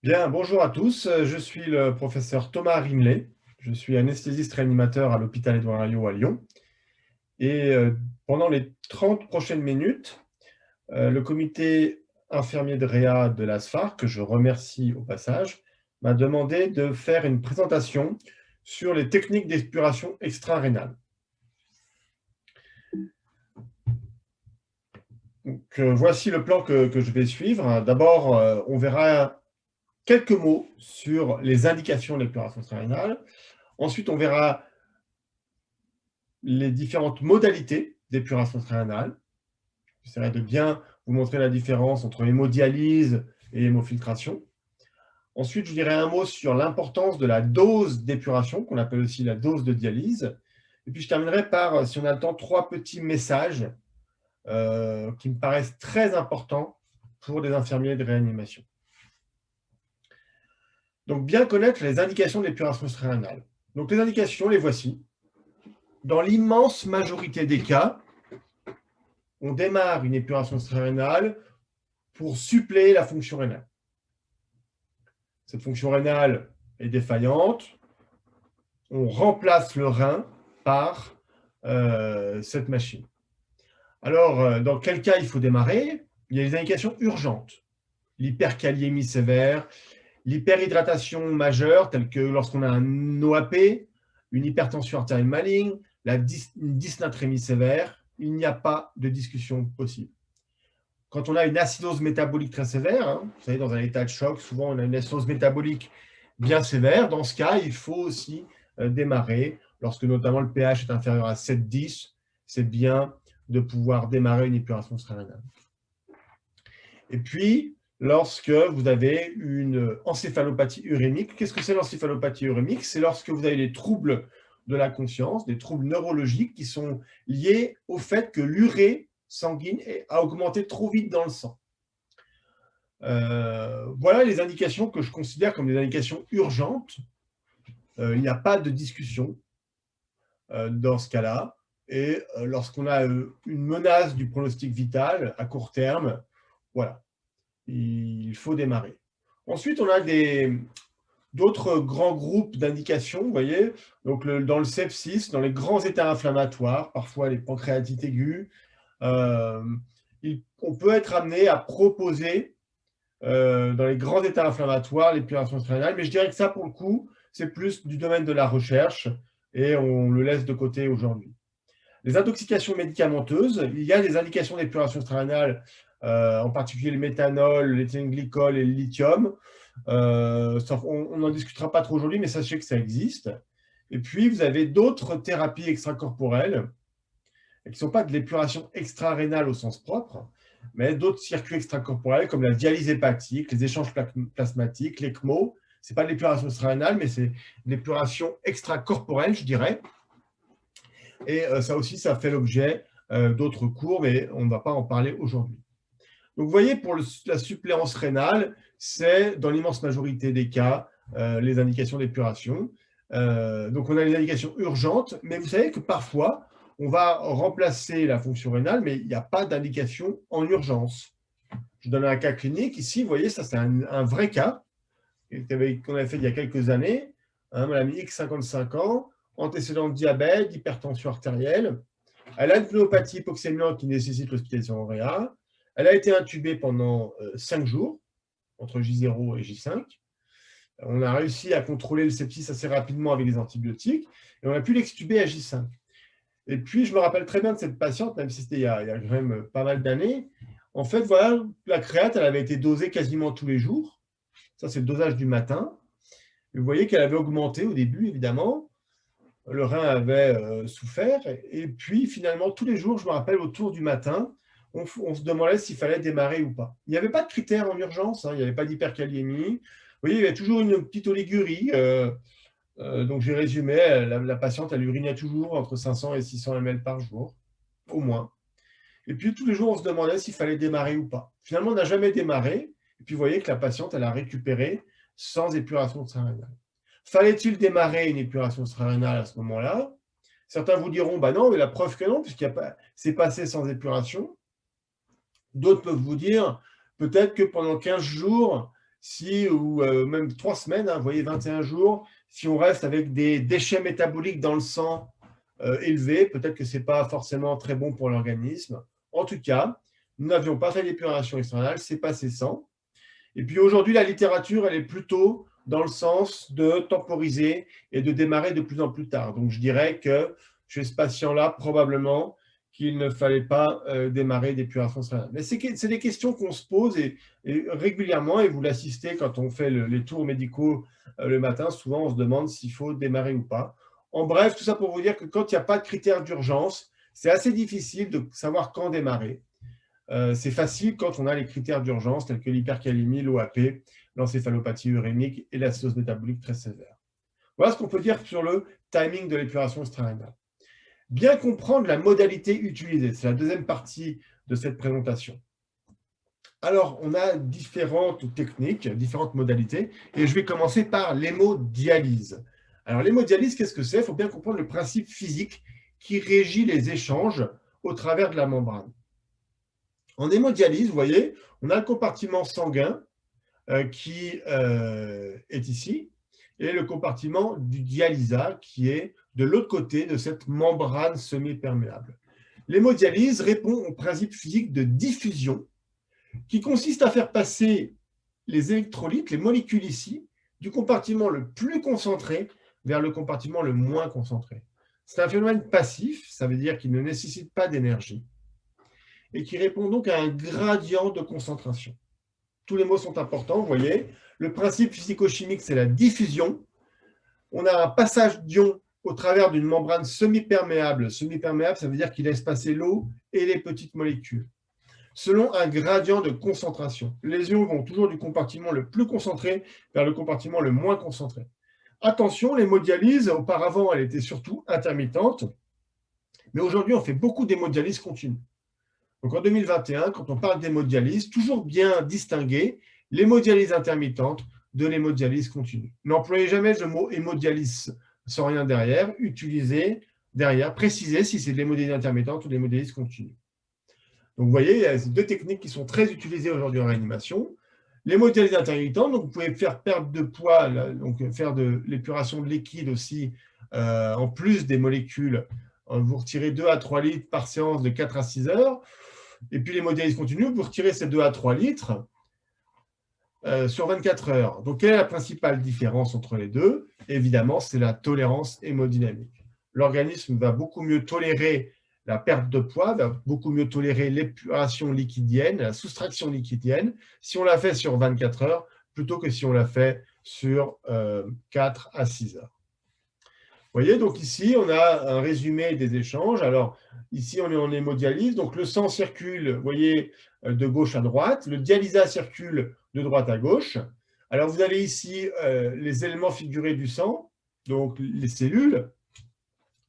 Bien, bonjour à tous. Je suis le professeur Thomas Rimley. Je suis anesthésiste réanimateur à l'hôpital Édouard Herriot à Lyon. Et pendant les 30 prochaines minutes, le comité infirmier de réa de l'ASFAR, que je remercie au passage, m'a demandé de faire une présentation sur les techniques d'épuration extra-rénale. Donc, voici le plan que je vais suivre. D'abord, on verra quelques mots sur les indications d'épuration extra-rénale. Ensuite, on verra les différentes modalités d'épuration extra-rénale. J'essaierai de bien vous montrer la différence entre hémodialyse et hémofiltration. Ensuite, je dirai un mot sur l'importance de la dose d'épuration, qu'on appelle aussi la dose de dialyse. Et puis, je terminerai par, si on a le temps, 3 petits messages qui me paraissent très importants pour les infirmiers de réanimation. Donc, bien connaître les indications d'épuration extra-rénale. Donc, les indications, les voici. Dans l'immense majorité des cas, on démarre une épuration extra-rénale pour suppléer la fonction rénale. Cette fonction rénale est défaillante, on remplace le rein par cette machine. Alors, dans quel cas il faut démarrer? Il y a les indications urgentes. L'hyperkaliémie sévère, l'hyperhydratation majeure, telle que lorsqu'on a un OAP, une hypertension artérielle maligne, une dysnatrémie sévère, il n'y a pas de discussion possible. Quand on a une acidose métabolique très sévère, hein, vous savez, dans un état de choc, souvent on a une acidose métabolique bien sévère. Dans ce cas, il faut aussi démarrer, lorsque notamment le pH est inférieur à 7,10, c'est bien de pouvoir démarrer une épuration extra-rénale. Et puis, lorsque vous avez une encéphalopathie urémique, qu'est-ce que c'est l'encéphalopathie urémique? C'est lorsque vous avez des troubles de la conscience, des troubles neurologiques qui sont liés au fait que l'urée sanguine a augmenté trop vite dans le sang. Voilà les indications que je considère comme des indications urgentes. Il n'y a pas de discussion dans ce cas-là. Et lorsqu'on a une menace du pronostic vital à court terme, voilà, il faut démarrer. Ensuite, on a d'autres grands groupes d'indications, vous voyez, donc dans le sepsis, dans les grands états inflammatoires, parfois les pancréatites aiguës, on peut être amené à proposer dans les grands états inflammatoires, l'épuration extra-rénale, mais je dirais que ça, pour le coup, c'est plus du domaine de la recherche et on le laisse de côté aujourd'hui. Les intoxications médicamenteuses, il y a des indications d'épuration extra-rénale, en particulier le méthanol, l'éthylène-glycol et le lithium. On n'en discutera pas trop aujourd'hui, mais sachez que ça existe. Et puis, vous avez d'autres thérapies extracorporelles qui ne sont pas de l'épuration extra-rénale au sens propre, mais d'autres circuits extracorporels comme la dialyse hépatique, les échanges plasmatiques, l'ECMO. Ce n'est pas de l'épuration extra-rénale, mais c'est de l'épuration extracorporelle, je dirais. Et ça aussi, ça fait l'objet d'autres cours, mais on ne va pas en parler aujourd'hui. Donc, vous voyez, pour la suppléance rénale, c'est dans l'immense majorité des cas les indications d'épuration. Donc, on a les indications urgentes, mais vous savez que parfois, on va remplacer la fonction rénale, mais il n'y a pas d'indication en urgence. Je donne un cas clinique. Ici, vous voyez, ça, c'est un vrai cas qu'on avait fait il y a quelques années. Madame X, 55 ans, antécédent de diabète, hypertension artérielle. Elle a une pneumopathie hypoxémiante qui nécessite l'hospitalisation en réa. Elle a été intubée pendant 5 jours, entre J0 et J5. On a réussi à contrôler le sepsis assez rapidement avec les antibiotiques et on a pu l'extuber à J5. Et puis, je me rappelle très bien de cette patiente, même si c'était il y a quand même pas mal d'années. En fait, voilà, la créate, elle avait été dosée quasiment tous les jours. Ça, c'est le dosage du matin. Et vous voyez qu'elle avait augmenté au début, évidemment. Le rein avait souffert. Et puis, finalement, tous les jours, je me rappelle, autour du matin, on se demandait s'il fallait démarrer ou pas. Il n'y avait pas de critères en urgence, hein, il n'y avait pas d'hyperkaliémie. Vous voyez, il y avait toujours une petite oligurie. Donc, j'ai résumé, la patiente, elle urinait toujours entre 500 et 600 ml par jour, au moins. Et puis, tous les jours, on se demandait s'il fallait démarrer ou pas. Finalement, on n'a jamais démarré. Et puis, vous voyez que la patiente, elle a récupéré sans épuration extra-rénale. Fallait-il démarrer une épuration extra-rénale à ce moment-là? Certains vous diront, bah non, mais la preuve que non, puisqu'il c'est passé sans épuration. D'autres peuvent vous dire, peut-être que pendant 15 jours, ou même 3 semaines, hein, vous voyez, 21 jours, si on reste avec des déchets métaboliques dans le sang élevés, peut-être que ce n'est pas forcément très bon pour l'organisme. En tout cas, nous n'avions pas fait d'épuration externale, c'est passé sans. Et puis aujourd'hui, la littérature, elle est plutôt dans le sens de temporiser et de démarrer de plus en plus tard. Donc je dirais que chez ce patient-là, probablement qu'il ne fallait pas démarrer d'épuration externale. Mais c'est des questions qu'on se pose et régulièrement, et vous l'assistez quand on fait les tours médicaux le matin, souvent on se demande s'il faut démarrer ou pas. En bref, tout ça pour vous dire que quand il n'y a pas de critères d'urgence, c'est assez difficile de savoir quand démarrer. C'est facile quand on a les critères d'urgence tels que l'hypercalémie, l'OAP, l'encéphalopathie urémique et l'acidose métabolique très sévère. Voilà ce qu'on peut dire sur le timing de l'épuration extra-rénale. Bien comprendre la modalité utilisée, c'est la deuxième partie de cette présentation. Alors, on a différentes techniques, différentes modalités, et je vais commencer par l'hémodialyse. Alors, l'hémodialyse, qu'est-ce que c'est? Il faut bien comprendre le principe physique qui régit les échanges au travers de la membrane. En hémodialyse, vous voyez, on a le compartiment sanguin qui est ici, et le compartiment du dialysat qui est de l'autre côté de cette membrane semi-perméable. L'hémodialyse répond au principe physique de diffusion qui consiste à faire passer les électrolytes, les molécules ici, du compartiment le plus concentré vers le compartiment le moins concentré. C'est un phénomène passif, ça veut dire qu'il ne nécessite pas d'énergie et qui répond donc à un gradient de concentration. Tous les mots sont importants, vous voyez. Le principe physico-chimique, c'est la diffusion. On a un passage d'ion au travers d'une membrane semi-perméable. Semi-perméable, ça veut dire qu'il laisse passer l'eau et les petites molécules, selon un gradient de concentration. Les ions vont toujours du compartiment le plus concentré vers le compartiment le moins concentré. Attention, l'hémodialyse, auparavant, elle était surtout intermittente, mais aujourd'hui, on fait beaucoup d'hémodialyse continue. Donc en 2021, quand on parle d'hémodialyse, toujours bien distinguer l'hémodialyse intermittente de l'hémodialyse continue. N'employez jamais le mot hémodialyse sans rien derrière, utilisez derrière, précisez si c'est de l'hémodialyse intermittente ou de l'hémodialyse continue. Donc vous voyez, il y a deux techniques qui sont très utilisées aujourd'hui en réanimation. L'hémodialyse intermittente, donc vous pouvez faire perdre de poids, donc faire de l'épuration de liquide aussi, en plus des molécules. Vous retirez 2 à 3 litres par séance de 4 à 6 heures. Et puis l'hémodialyse continue, vous retirez ces 2 à 3 litres sur 24 heures. Donc, quelle est la principale différence entre les deux? Évidemment, c'est la tolérance hémodynamique. L'organisme va beaucoup mieux tolérer la perte de poids, va beaucoup mieux tolérer l'épuration liquidienne, la soustraction liquidienne, si on la fait sur 24 heures, plutôt que si on la fait sur 4 à 6 heures. Vous voyez, donc ici, on a un résumé des échanges. Alors, ici, on est en hémodialyse. Donc, le sang circule, vous voyez, de gauche à droite. Le dialysat circule de droite à gauche. Alors, vous avez ici les éléments figurés du sang, donc les cellules,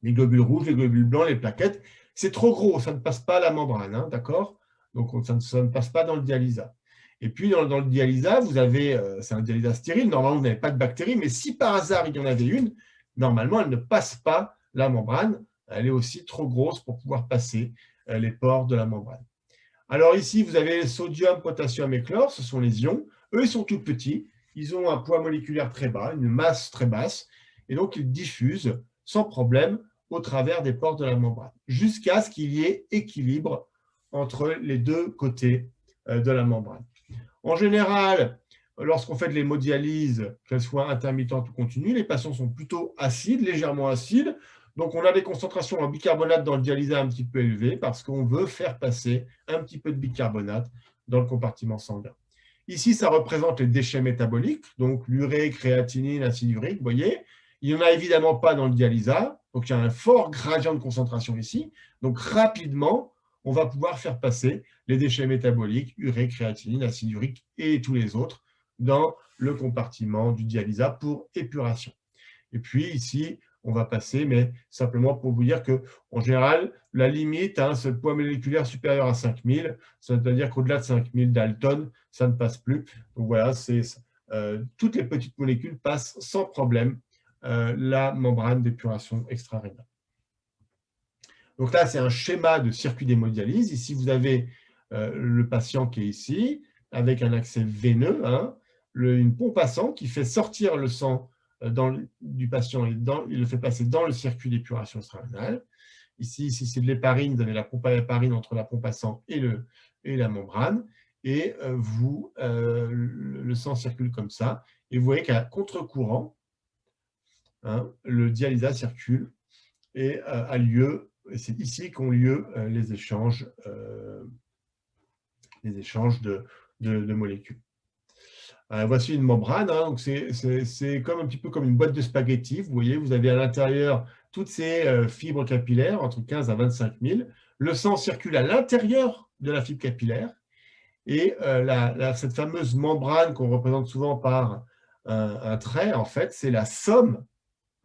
les globules rouges, les globules blancs, les plaquettes. C'est trop gros, ça ne passe pas à la membrane, hein, d'accord? Donc, ça ne passe pas dans le dialysat. Et puis, dans le dialysat, vous avez, c'est un dialysat stérile. Normalement, vous n'avez pas de bactéries, mais si par hasard, il y en avait une, normalement, elle ne passe pas la membrane. Elle est aussi trop grosse pour pouvoir passer les pores de la membrane. Alors ici, vous avez sodium, potassium et chlore, ce sont les ions. Eux, ils sont tout petits. Ils ont un poids moléculaire très bas, une masse très basse. Et donc, ils diffusent sans problème au travers des pores de la membrane, jusqu'à ce qu'il y ait équilibre entre les deux côtés de la membrane. En général, lorsqu'on fait de l'hémodialyse, qu'elle soit intermittente ou continue, les patients sont plutôt acides, légèrement acides. Donc, on a des concentrations en bicarbonate dans le dialysat un petit peu élevées parce qu'on veut faire passer un petit peu de bicarbonate dans le compartiment sanguin. Ici, ça représente les déchets métaboliques, donc l'urée, créatinine, acide urique, vous voyez. Il n'y en a évidemment pas dans le dialysat, donc il y a un fort gradient de concentration ici. Donc, rapidement, on va pouvoir faire passer les déchets métaboliques, urée, créatinine, acide urique et tous les autres dans le compartiment du dialysat pour épuration. Et puis ici, on va passer, mais simplement pour vous dire qu'en général, la limite, hein, c'est le poids moléculaire supérieur à 5000, c'est-à-dire qu'au-delà de 5000 Dalton, ça ne passe plus. Donc voilà, toutes les petites molécules passent sans problème la membrane d'épuration extra-rénale. Donc là, c'est un schéma de circuit d'hémodialyse. Ici, vous avez le patient qui est ici, avec un accès veineux. Hein. une pompe à sang qui fait sortir le sang du patient et il le fait passer dans le circuit d'épuration extra-rénale. Ici, si c'est de l'héparine, vous avez la pompe à héparine entre la pompe à sang et la membrane. Et le sang circule comme ça. Et vous voyez qu'à contre-courant, hein, le dialysat circule et a lieu, et c'est ici qu'ont lieu les échanges de molécules. Voici une membrane, hein, donc c'est comme un petit peu comme une boîte de spaghettis. Vous voyez, vous avez à l'intérieur toutes ces fibres capillaires, entre 15 à 25 000. Le sang circule à l'intérieur de la fibre capillaire. Et cette fameuse membrane qu'on représente souvent par un trait, en fait, c'est la somme,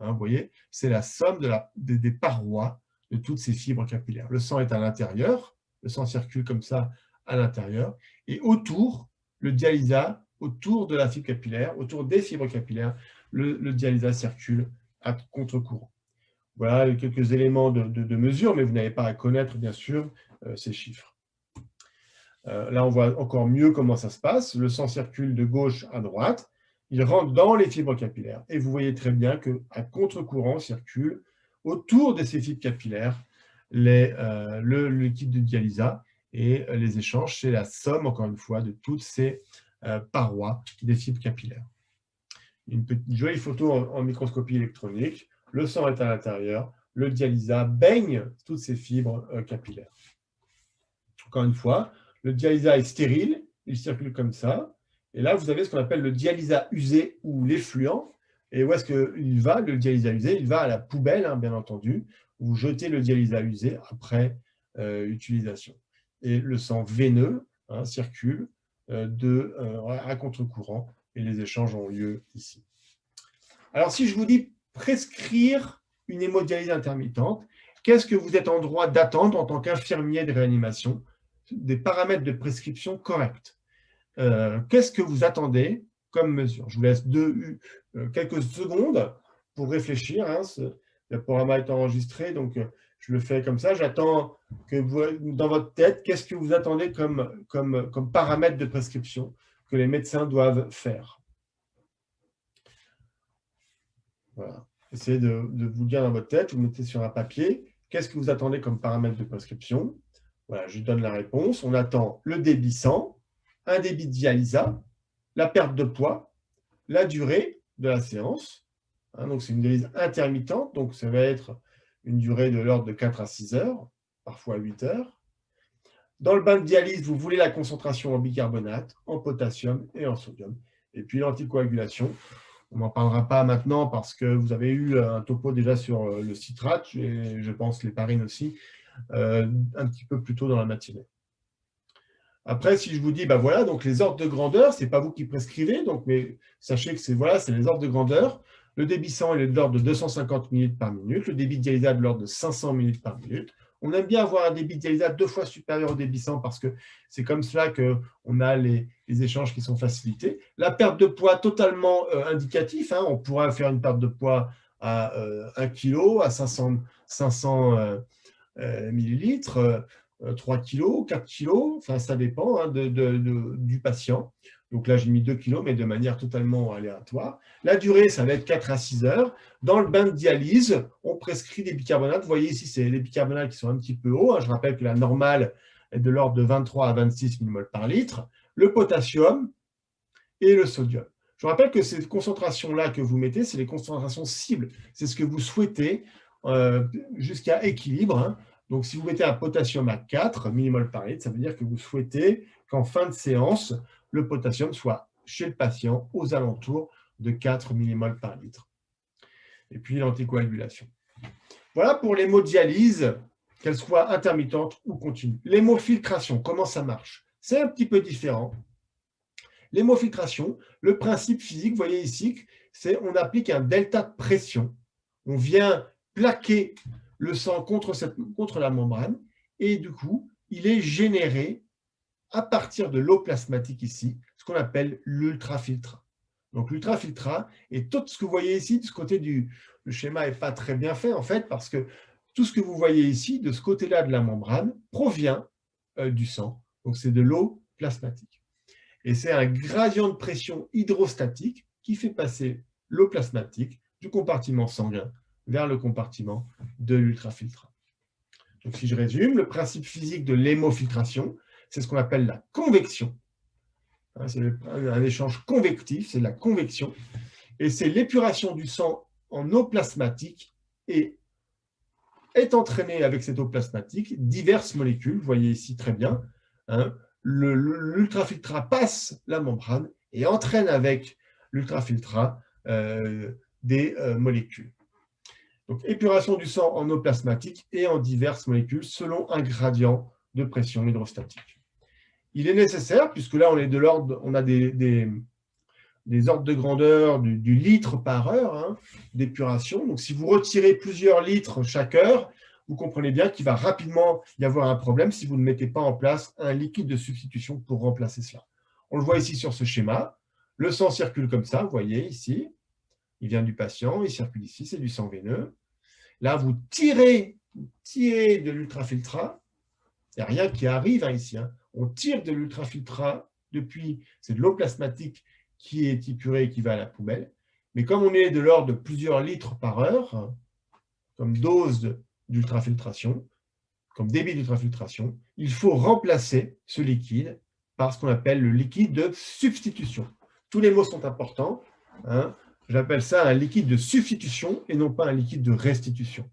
hein, vous voyez, c'est la somme des parois de toutes ces fibres capillaires. Le sang est à l'intérieur, le sang circule comme ça à l'intérieur, et autour, le dialysat, autour de la fibre capillaire, autour des fibres capillaires, le dialysat circule à contre-courant. Voilà quelques éléments de mesure, mais vous n'avez pas à connaître, bien sûr, ces chiffres. Là, on voit encore mieux comment ça se passe. Le sang circule de gauche à droite. Il rentre dans les fibres capillaires. Et vous voyez très bien qu'à contre-courant circule autour de ces fibres capillaires le liquide de dialysat. Et les échanges, c'est la somme, encore une fois, de toutes ces parois des fibres capillaires. Une jolie photo en microscopie électronique. Le sang est à l'intérieur. Le dialysat baigne toutes ces fibres capillaires. Encore une fois, le dialysat est stérile, il circule comme ça. Et là, vous avez ce qu'on appelle le dialysat usé ou l'effluent. Et où est-ce qu'il va, le dialysat usé? Il va à la poubelle, hein, bien entendu. Vous jetez le dialysat usé après utilisation. Et le sang veineux, hein, circule à contre-courant et les échanges ont lieu ici. Alors, si je vous dis prescrire une hémodialyse intermittente, qu'est-ce que vous êtes en droit d'attendre en tant qu'infirmier de réanimation? Des paramètres de prescription corrects. Qu'est-ce que vous attendez comme mesure? Je vous laisse quelques secondes pour réfléchir. Hein, le programme est enregistré, donc je le fais comme ça. J'attends que vous, dans votre tête, qu'est-ce que vous attendez comme paramètres de prescription que les médecins doivent faire? Voilà. Essayez de vous dire dans votre tête, vous mettez sur un papier, qu'est-ce que vous attendez comme paramètre de prescription? Voilà, je donne la réponse. On attend le débit sang, un débit de dialysat, la perte de poids, la durée de la séance. Hein, donc, c'est une dialyse intermittente, donc ça va être une durée de l'ordre de 4 à 6 heures, parfois 8 heures. Dans le bain de dialyse, vous voulez la concentration en bicarbonate, en potassium et en sodium. Et puis l'anticoagulation. On n'en parlera pas maintenant parce que vous avez eu un topo déjà sur le citrate, et je pense l'héparine aussi, un petit peu plus tôt dans la matinée. Après, si je vous dis, ben voilà, donc les ordres de grandeur, ce n'est pas vous qui prescrivez, donc, mais sachez que c'est les ordres de grandeur. Le débit sang est de l'ordre de 250 ml par minute, le débit dialysat de l'ordre de 500 ml par minute. On aime bien avoir un débit dialysat 2 fois supérieur au débit sang parce que c'est comme cela qu'on a les échanges qui sont facilités. La perte de poids totalement indicatif, hein, on pourra faire une perte de poids à 1 kg, à 500 millilitres, 3 kg, 4 kg, enfin ça dépend hein, du patient. Donc là, j'ai mis 2 kg, mais de manière totalement aléatoire. La durée, ça va être 4 à 6 heures. Dans le bain de dialyse, on prescrit des bicarbonates. Vous voyez ici, c'est les bicarbonates qui sont un petit peu hauts. Hein. Je rappelle que la normale est de l'ordre de 23 à 26 mmol par litre. Le potassium et le sodium. Je rappelle que ces concentrations-là que vous mettez, c'est les concentrations cibles. C'est ce que vous souhaitez jusqu'à équilibre. Hein. Donc, si vous mettez un potassium à 4 mmol par litre, ça veut dire que vous souhaitez qu'en fin de séance, le potassium soit chez le patient aux alentours de 4 mmol par litre. Et puis l'anticoagulation. Voilà pour l'hémodialyse, qu'elle soit intermittente ou continue. L'hémofiltration, comment ça marche? C'est un petit peu différent. L'hémofiltration, le principe physique, vous voyez ici, c'est on applique un delta de pression. On vient plaquer le sang contre la membrane et du coup, il est généré à partir de l'eau plasmatique ici, ce qu'on appelle l'ultrafiltrat. Donc l'ultrafiltrat, et tout ce que vous voyez ici, de ce côté le schéma n'est pas très bien fait en fait, parce que tout ce que vous voyez ici, de ce côté-là de la membrane, provient du sang. Donc c'est de l'eau plasmatique. Et c'est un gradient de pression hydrostatique qui fait passer l'eau plasmatique du compartiment sanguin vers le compartiment de l'ultrafiltrat. Donc, si je résume, le principe physique de l'hémofiltration, c'est ce qu'on appelle la convection. C'est un échange convectif, c'est de la convection. Et c'est l'épuration du sang en eau plasmatique et est entraînée avec cette eau plasmatique diverses molécules. Vous voyez ici très bien, hein, l'ultrafiltrat passe la membrane et entraîne avec l'ultrafiltrat des molécules. Donc, épuration du sang en eau plasmatique et en diverses molécules selon un gradient de pression hydrostatique. Il est nécessaire, puisque là, on a des ordres de grandeur du litre par heure hein, d'épuration. Donc, si vous retirez plusieurs litres chaque heure, vous comprenez bien qu'il va rapidement y avoir un problème si vous ne mettez pas en place un liquide de substitution pour remplacer cela. On le voit ici sur ce schéma. Le sang circule comme ça, vous voyez ici. Il vient du patient, il circule ici, c'est du sang veineux. Là, vous tirez de l'ultrafiltrat. Il n'y a rien qui arrive hein, ici. Hein. On tire de l'ultrafiltrat depuis, c'est de l'eau plasmatique qui est épurée et qui va à la poubelle. Mais comme on est de l'ordre de plusieurs litres par heure, comme dose d'ultrafiltration, comme débit d'ultrafiltration, il faut remplacer ce liquide par ce qu'on appelle le liquide de substitution. Tous les mots sont importants. Hein. J'appelle ça un liquide de substitution et non pas un liquide de restitution.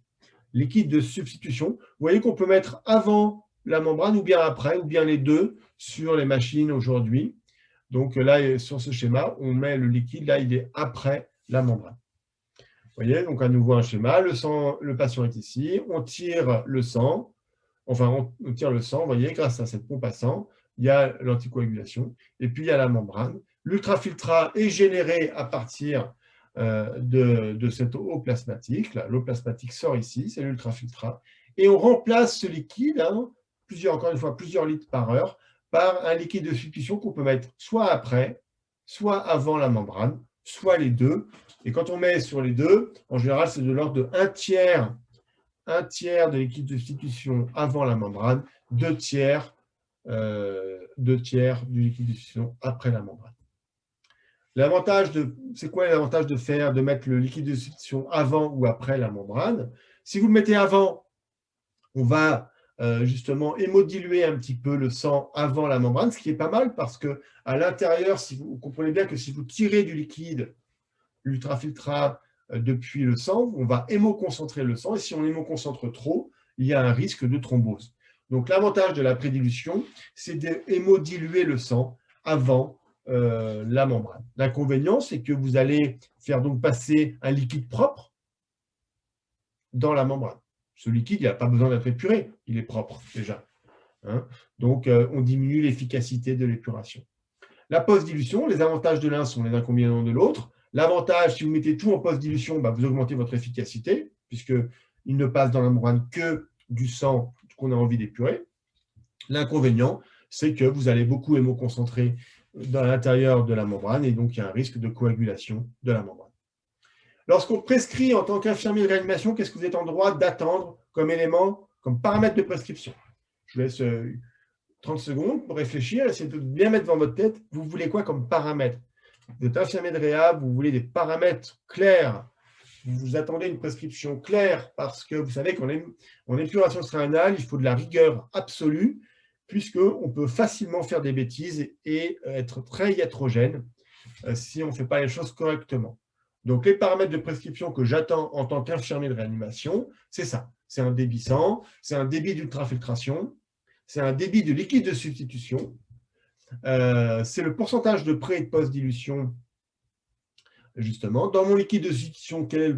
Liquide de substitution, vous voyez qu'on peut mettre avant la membrane ou bien après, ou bien les deux sur les machines aujourd'hui. Donc là, sur ce schéma, on met le liquide, là, il est après la membrane. Vous voyez, donc à nouveau un schéma, le patient est ici, on tire le sang, enfin on tire le sang, vous voyez, grâce à cette pompe à sang, il y a l'anticoagulation, et puis il y a la membrane. L'ultrafiltrat est généré à partir de cette eau plasmatique. L'eau plasmatique sort ici, c'est l'ultrafiltrat. Et on remplace ce liquide, hein, encore une fois, plusieurs litres par heure, par un liquide de substitution qu'on peut mettre soit après, soit avant la membrane, soit les deux. Et quand on met sur les deux, en général, c'est de l'ordre de un tiers de liquide de substitution avant la membrane, deux tiers du liquide de substitution après la membrane. C'est quoi l'avantage de mettre le liquide de substitution avant ou après la membrane? Si vous le mettez avant, on va justement hémodiluer un petit peu le sang avant la membrane, ce qui est pas mal parce qu'à l'intérieur, si vous comprenez bien que si vous tirez du liquide, l'ultrafiltrat depuis le sang, on va hémoconcentrer le sang et si on hémoconcentre trop, il y a un risque de thrombose. Donc l'avantage de la prédilution, c'est d'hémodiluer le sang avant la membrane. L'inconvénient, c'est que vous allez faire donc passer un liquide propre dans la membrane. Ce liquide, il n'a pas besoin d'être épuré, il est propre déjà. Hein, donc, on diminue l'efficacité de l'épuration. La post-dilution, les avantages de l'un sont les inconvénients de l'autre. L'avantage, si vous mettez tout en post-dilution, vous augmentez votre efficacité, puisqu'il ne passe dans la membrane que du sang qu'on a envie d'épurer. L'inconvénient, c'est que vous allez beaucoup hémoconcentrer dans l'intérieur de la membrane et donc il y a un risque de coagulation de la membrane. Lorsqu'on prescrit en tant qu'infirmier de réanimation, qu'est-ce que vous êtes en droit d'attendre comme élément, comme paramètre de prescription? Je vous laisse 30 secondes pour réfléchir, essayez de bien mettre dans votre tête, vous voulez quoi comme paramètre? Vous êtes infirmier de réhab, vous voulez des paramètres clairs, vous attendez une prescription claire parce que vous savez qu'en épuration extra-rénale, il faut de la rigueur absolue puisqu'on peut facilement faire des bêtises et être très iatrogène si on ne fait pas les choses correctement. Donc, les paramètres de prescription que j'attends en tant qu'infirmier de réanimation, c'est ça. C'est un débit sang, c'est un débit d'ultrafiltration, c'est un débit de liquide de substitution, c'est le pourcentage de pré- et de post-dilution, justement. Dans mon liquide de substitution, quelle est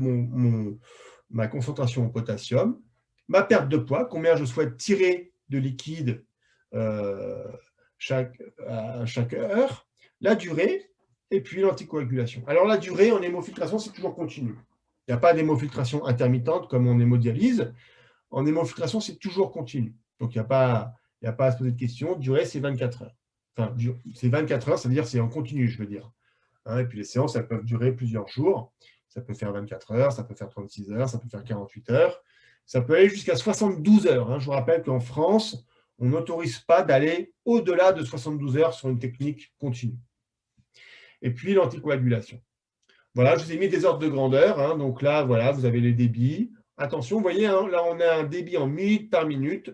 ma concentration en potassium, ma perte de poids, combien je souhaite tirer de liquide à chaque heure, la durée, et puis l'anticoagulation. Alors la durée en hémofiltration, c'est toujours continu. Il n'y a pas d'hémofiltration intermittente comme en hémodialyse. En hémofiltration, c'est toujours continu. Donc il n'y a pas à se poser de questions. Durée, c'est 24 heures. Enfin, c'est 24 heures, ça veut dire c'est en continu, je veux dire. Hein, et puis les séances, elles peuvent durer plusieurs jours. Ça peut faire 24 heures, ça peut faire 36 heures, ça peut faire 48 heures. Ça peut aller jusqu'à 72 heures. Hein. Je vous rappelle qu'en France, On n'autorise pas d'aller au-delà de 72 heures sur une technique continue. Et puis l'anticoagulation. Voilà, je vous ai mis des ordres de grandeur. Hein, donc là, voilà, vous avez les débits. Attention, vous voyez, hein, là, on a un débit en millilitres par minute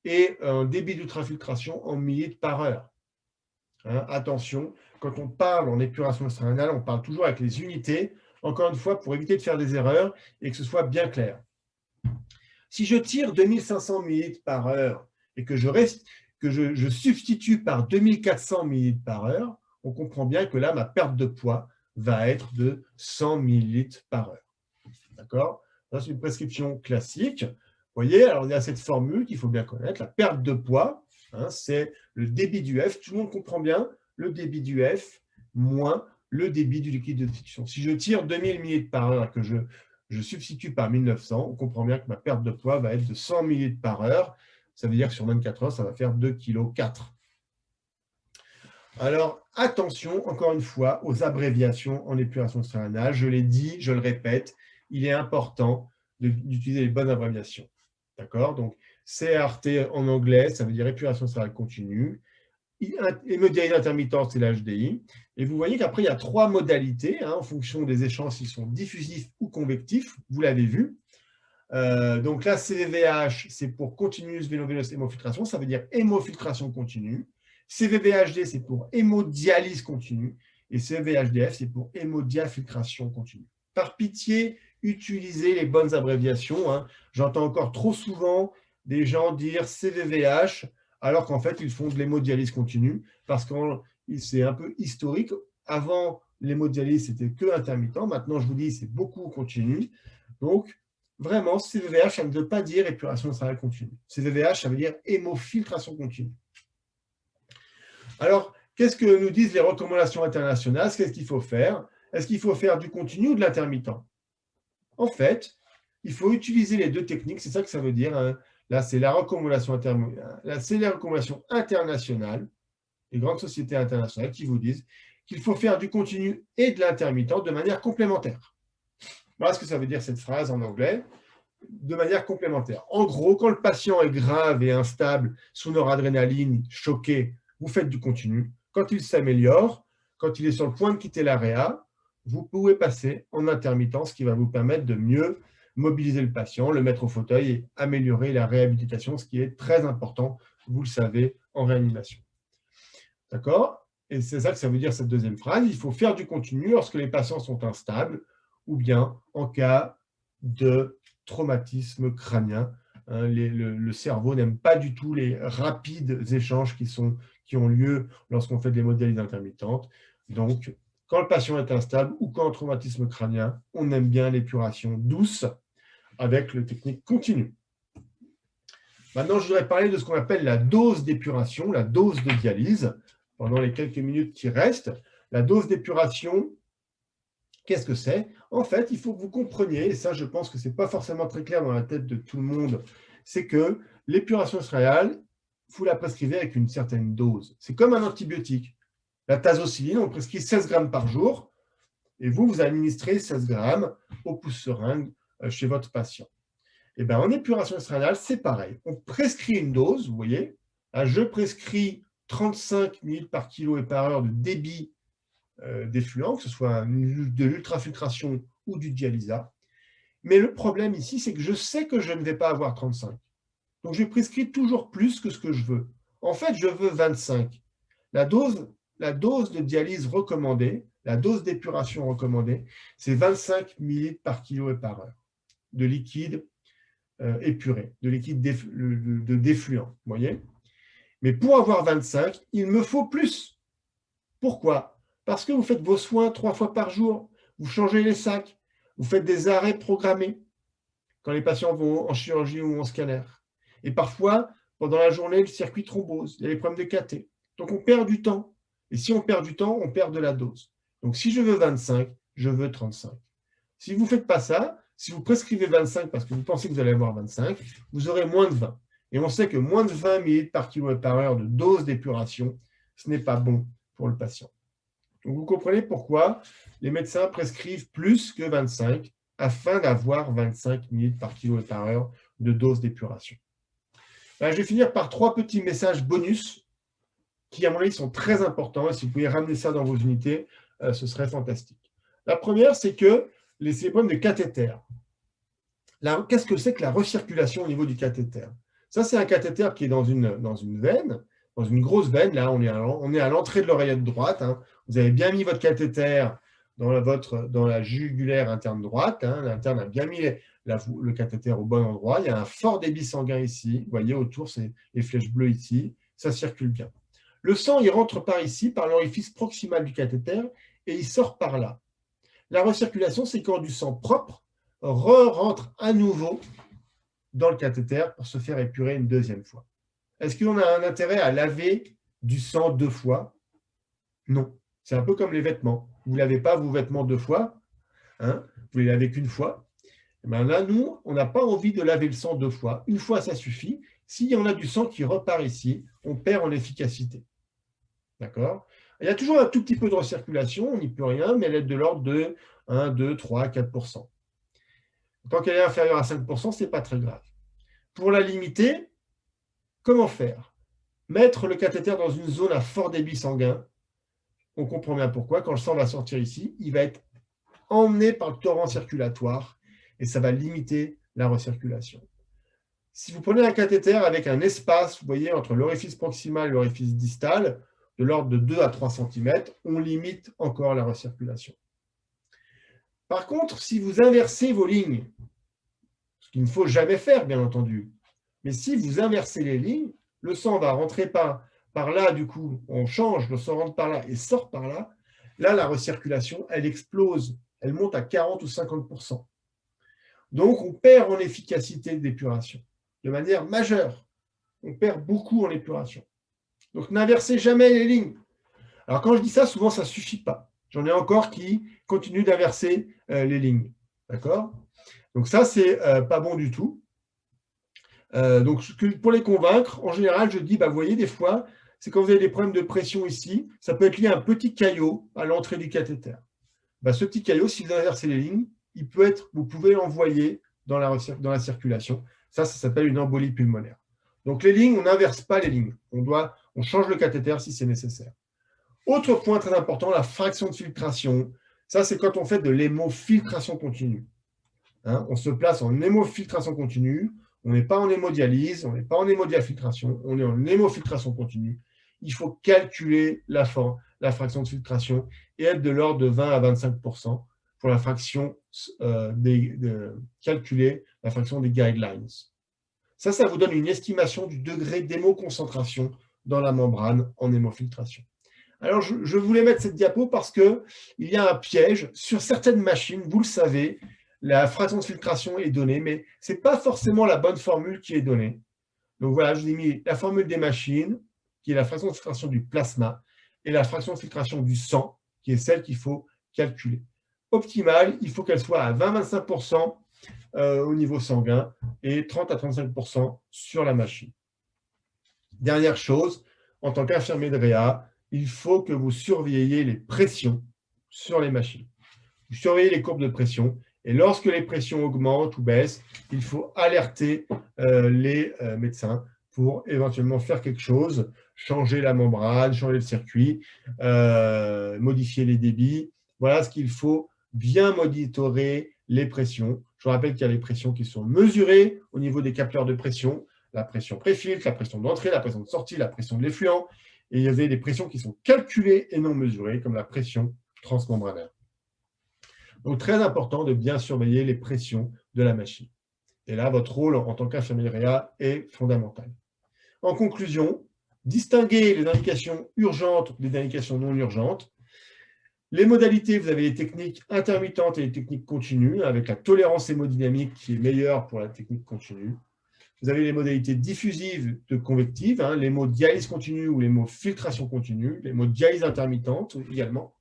et un débit d'ultrafiltration en millilitres par heure. Hein, attention, quand on parle en épuration extra-rénale, on parle toujours avec les unités, encore une fois, pour éviter de faire des erreurs et que ce soit bien clair. Si je tire 2500 millilitres par heure et que je substitue par 2400 millilitres par heure, on comprend bien que là, ma perte de poids va être de 100 millilitres par heure. D'accord? C'est une prescription classique. Vous voyez, alors il y a cette formule qu'il faut bien connaître. La perte de poids, hein, c'est le débit du F. Tout le monde comprend bien le débit du F moins le débit du liquide de diffusion. Si je tire 2000 millilitres par heure et que je substitue par 1900, on comprend bien que ma perte de poids va être de 100 millilitres par heure. Ça veut dire que sur 24 heures, ça va faire 2,4 kg. Alors, attention, encore une fois, aux abréviations en épuration extra-rénale. Je l'ai dit, je le répète, il est important d'utiliser les bonnes abréviations. D'accord? Donc, CRT en anglais, ça veut dire épuration extra-rénale continue. Hémodialyse intermittente, c'est l'HDI. Et vous voyez qu'après, il y a 3 modalités, hein, en fonction des échanges, s'ils sont diffusifs ou convectifs. Vous l'avez vu. Donc là, CVVH, c'est pour Continuous Venovenous Hémofiltration, ça veut dire hémofiltration continue. CVVHD, c'est pour hémodialyse continue. Et CVHDF, c'est pour hémodiafiltration continue. Par pitié, utilisez les bonnes abréviations. Hein. J'entends encore trop souvent des gens dire CVVH, alors qu'en fait, ils font de l'hémodialyse continue, parce que c'est un peu historique. Avant, l'hémodialyse, c'était que intermittent. Maintenant, je vous dis, c'est beaucoup continu. Donc, vraiment, CVVH, ça ne veut pas dire épuration extra-rénale continue. CVVH, ça veut dire hémofiltration continue. Alors, qu'est-ce que nous disent les recommandations internationales? Qu'est-ce qu'il faut faire? Est-ce qu'il faut faire du continu ou de l'intermittent? En fait, il faut utiliser les deux techniques, c'est ça que ça veut dire. Hein. Là, c'est la recommandation internationale, les grandes sociétés internationales qui vous disent qu'il faut faire du continu et de l'intermittent de manière complémentaire. Voilà ce que ça veut dire cette phrase en anglais, de manière complémentaire. En gros, quand le patient est grave et instable, sous noradrénaline, choqué, vous faites du continu. Quand il s'améliore, quand il est sur le point de quitter l'AREA, vous pouvez passer en intermittent, ce qui va vous permettre de mieux mobiliser le patient, le mettre au fauteuil et améliorer la réhabilitation, ce qui est très important, vous le savez, en réanimation. D'accord? Et c'est ça que ça veut dire cette deuxième phrase. Il faut faire du continu lorsque les patients sont instables ou bien en cas de traumatisme crânien. Hein, le cerveau n'aime pas du tout les rapides échanges qui ont lieu lorsqu'on fait de l'hémodialyse intermittente. Donc, quand le patient est instable ou quand traumatisme crânien, on aime bien l'épuration douce avec la technique continue. Maintenant, je voudrais parler de ce qu'on appelle la dose d'épuration, la dose de dialyse. Pendant les quelques minutes qui restent, la dose d'épuration, qu'est-ce que c'est? En fait, il faut que vous compreniez, et ça, je pense que ce n'est pas forcément très clair dans la tête de tout le monde, c'est que l'épuration extra-rénale, vous la prescrivez avec une certaine dose. C'est comme un antibiotique. La tazocilline, on prescrit 16 grammes par jour, et vous administrez 16 grammes au pouce-seringue chez votre patient. Et bien, en épuration extra-rénale, c'est pareil. On prescrit une dose, vous voyez. Là, je prescris 35 ml par kilo et par heure de débit d'effluent, que ce soit de l'ultrafiltration ou du dialysa. Mais le problème ici, c'est que je sais que je ne vais pas avoir 35. Donc, je prescris toujours plus que ce que je veux. En fait, je veux 25. La dose de dialyse recommandée, la dose d'épuration recommandée, c'est 25 ml par kilo et par heure de liquide épuré, de liquide de défluent. Vous voyez? Mais pour avoir 25, il me faut plus. Pourquoi? Parce que vous faites vos soins 3 fois par jour, vous changez les sacs, vous faites des arrêts programmés quand les patients vont en chirurgie ou en scanner. Et parfois, pendant la journée, le circuit thrombose, il y a les problèmes de cathé. Donc, on perd du temps. Et si on perd du temps, on perd de la dose. Donc, si je veux 25, je veux 35. Si vous ne faites pas ça, si vous prescrivez 25 parce que vous pensez que vous allez avoir 25, vous aurez moins de 20. Et on sait que moins de 20 ml par kilo et par heure de dose d'épuration, ce n'est pas bon pour le patient. Donc, vous comprenez pourquoi les médecins prescrivent plus que 25 afin d'avoir 25 ml par kilo et par heure de dose d'épuration. Je vais finir par 3 petits messages bonus qui, à mon avis, sont très importants. Et si vous pouvez ramener ça dans vos unités, ce serait fantastique. La première, c'est que les problèmes de cathéter. Qu'est-ce que c'est que la recirculation au niveau du cathéter? Ça, c'est un cathéter qui est dans une veine, dans une grosse veine. Là, on est à l'entrée de l'oreillette droite. Hein. Vous avez bien mis votre cathéter dans la jugulaire interne droite. Hein. L'interne a bien mis le cathéter au bon endroit. Il y a un fort débit sanguin ici. Vous voyez, autour, c'est les flèches bleues ici. Ça circule bien. Le sang, il rentre par ici, par l'orifice proximal du cathéter, et il sort par là. La recirculation, c'est quand du sang propre rentre à nouveau dans le cathéter pour se faire épurer une deuxième fois. Est-ce qu'on a un intérêt à laver du sang 2 fois? Non. C'est un peu comme les vêtements. Vous ne lavez pas vos vêtements 2 fois, hein, vous ne les lavez qu'une fois. Et bien là, nous, on n'a pas envie de laver le sang 2 fois. Une fois, ça suffit. S'il y en a du sang qui repart ici, on perd en efficacité. D'accord? Il y a toujours un tout petit peu de recirculation, on n'y peut rien, mais elle est de l'ordre de 1, 2, 3, 4%. Tant qu'elle est inférieure à 5%, ce n'est pas très grave. Pour la limiter, comment faire? Mettre le cathéter dans une zone à fort débit sanguin. On comprend bien pourquoi. Quand le sang va sortir ici, il va être emmené par le torrent circulatoire et ça va limiter la recirculation. Si vous prenez un cathéter avec un espace, vous voyez, entre l'orifice proximal et l'orifice distal, de l'ordre de 2 à 3 cm, on limite encore la recirculation. Par contre, si vous inversez vos lignes, ce qu'il ne faut jamais faire, bien entendu, mais si vous inversez les lignes, le sang va rentrer par là, du coup, on change, le sang rentre par là et sort par là. Là, la recirculation, elle explose, elle monte à 40 ou 50%. Donc, on perd en efficacité d'épuration, de manière majeure. On perd beaucoup en épuration. Donc, n'inversez jamais les lignes. Alors, quand je dis ça, souvent, ça ne suffit pas. J'en ai encore qui continuent d'inverser les lignes. D'accord? Donc, ça, c'est pas bon du tout. Donc, pour les convaincre, en général, je dis, vous voyez, des fois, c'est quand vous avez des problèmes de pression ici, ça peut être lié à un petit caillot à l'entrée du cathéter. Ce petit caillot, si vous inversez les lignes, vous pouvez l'envoyer dans la circulation. Ça s'appelle une embolie pulmonaire. Donc, les lignes, on n'inverse pas les lignes. On change le cathéter si c'est nécessaire. Autre point très important, la fraction de filtration. Ça, c'est quand on fait de l'hémofiltration continue. Hein, on se place en hémofiltration continue. On n'est pas en hémodialyse, on n'est pas en hémodiafiltration, on est en hémofiltration continue. Il faut calculer la fraction de filtration et être de l'ordre de 20 à 25% pour la fraction calculer la fraction des guidelines. Ça vous donne une estimation du degré d'hémoconcentration dans la membrane en hémofiltration. Alors, je voulais mettre cette diapo parce qu'il y a un piège. Sur certaines machines, vous le savez, la fraction de filtration est donnée, mais ce n'est pas forcément la bonne formule qui est donnée. Donc voilà, je vous ai mis la formule des machines, qui est la fraction de filtration du plasma, et la fraction de filtration du sang, qui est celle qu'il faut calculer. Optimale, il faut qu'elle soit à 20-25% au niveau sanguin et 30 à 35% sur la machine. Dernière chose, en tant qu'infirmier de réa, il faut que vous surveilliez les pressions sur les machines. Vous surveillez les courbes de pression et lorsque les pressions augmentent ou baissent, il faut alerter les médecins pour éventuellement faire quelque chose, changer la membrane, changer le circuit, modifier les débits. Voilà ce qu'il faut, bien monitorer les pressions. Je vous rappelle qu'il y a les pressions qui sont mesurées au niveau des capteurs de pression, la pression pré-filtre, la pression d'entrée, la pression de sortie, la pression de l'effluent. Et il y avait des pressions qui sont calculées et non mesurées, comme la pression transmembranaire. Donc, très important de bien surveiller les pressions de la machine. Et là, votre rôle en tant qu'infirmier réa est fondamental. En conclusion, distinguer les indications urgentes des indications non urgentes. Les modalités, vous avez les techniques intermittentes et les techniques continues, avec la tolérance hémodynamique qui est meilleure pour la technique continue. Vous avez les modalités diffusives de convectives, l'hémodialyse continue ou l'hémofiltration continue, l'hémodialyse intermittente également.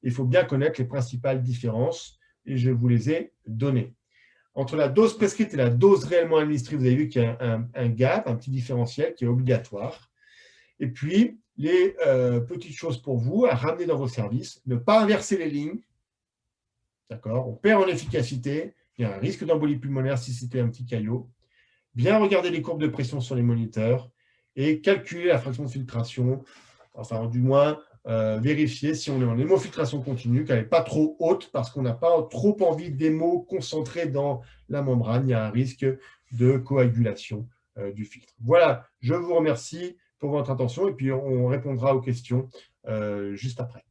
Il faut bien connaître les principales différences et je vous les ai données. Entre la dose prescrite et la dose réellement administrée, vous avez vu qu'il y a un gap, un petit différentiel qui est obligatoire. Et puis, les petites choses pour vous à ramener dans vos services, ne pas inverser les lignes. D'accord? On perd en efficacité, il y a un risque d'embolie pulmonaire si c'était un petit caillot. bien regarder les courbes de pression sur les moniteurs et calculer la fraction de filtration, enfin du moins vérifier si on est en hémofiltration continue, qu'elle n'est pas trop haute parce qu'on n'a pas trop envie d'hémo concentré dans la membrane. Il y a un risque de coagulation du filtre. Voilà, je vous remercie pour votre attention et puis on répondra aux questions juste après.